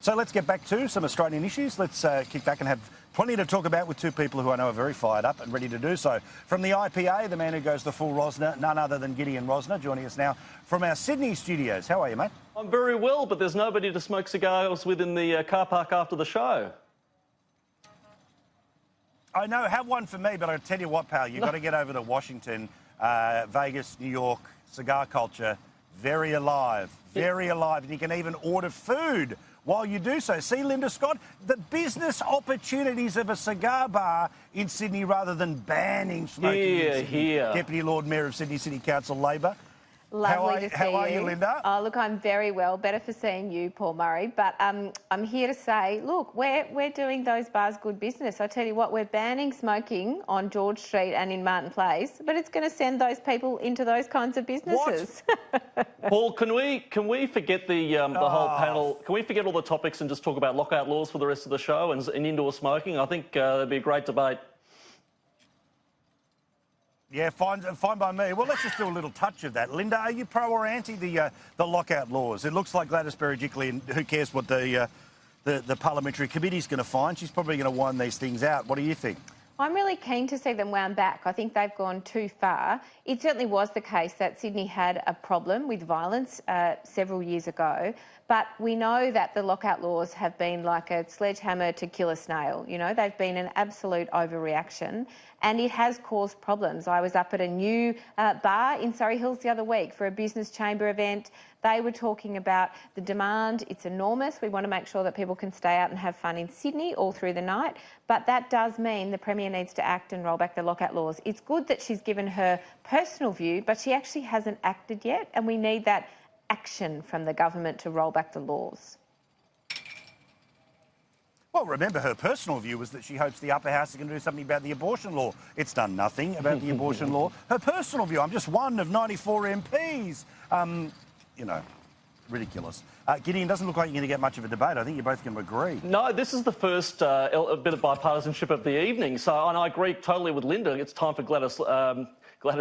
So let's get back to some Australian issues. Let's kick back and have plenty to talk about with two people who I know are very fired up and ready to do so. From the IPA, the man who goes the full Rozner, none other than Gideon Rozner, joining us now from our Sydney studios. How are you, mate? I'm very well, but there's nobody to smoke cigars with in the car park after the show. I know, have one for me, but I tell you what, pal, you've got to get over to Washington, Vegas, New York, cigar culture, very alive, very alive. And you can even order food while you do so. See, Linda Scott, the business opportunities of a cigar bar in Sydney rather than banning smoking in Sydney. Deputy Lord Mayor of Sydney City Council, Labor. Lovely to see you. How are you, Linda? Oh, look, I'm very well. Better for seeing you, Paul Murray. But I'm here to say, look, we're doing those bars good business. I tell you what, we're banning smoking on George Street and in Martin Place, but it's going to send those people into those kinds of businesses. Paul, can we forget the whole panel? Can we forget all the topics and just talk about lockout laws for the rest of the show and indoor smoking? I think that'd be a great debate. Yeah, fine by me. Well, let's just do a little touch of that. Linda, are you pro or anti the lockout laws? It looks like Gladys Berejiklian, and who cares what the parliamentary committee's going to find? She's probably going to wind these things out. What do you think? I'm really keen to see them wound back. I think they've gone too far. It certainly was the case that Sydney had a problem with violence several years ago, but we know that the lockout laws have been like a sledgehammer to kill a snail. You know, they've been an absolute overreaction, and it has caused problems. I was up at a new bar in Surrey Hills the other week for a business chamber event. They were talking about the demand. It's enormous. We want to make sure that people can stay out and have fun in Sydney all through the night. But that does mean the Premier needs to act and roll back the lockout laws. It's good that she's given her personal view, but she actually hasn't acted yet, and we need that action from the government to roll back the laws. Well, remember, her personal view was that she hopes the upper house is going to do something about the abortion law. It's done nothing about the abortion law. Her personal view, I'm just one of 94 MPs. You know, ridiculous. Gideon, doesn't look like you're going to get much of a debate. I think you're both going to agree. No, this is the first bit of bipartisanship of the evening. And I agree totally with Linda. It's time for Gladys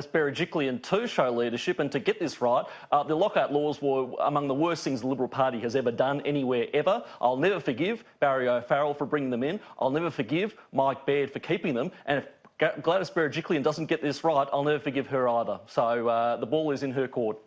Berejiklian to show leadership and to get this right. The lockout laws were among the worst things the Liberal Party has ever done anywhere ever. I'll never forgive Barry O'Farrell for bringing them in. I'll never forgive Mike Baird for keeping them. And if Gladys Berejiklian doesn't get this right, I'll never forgive her either. So the ball is in her court.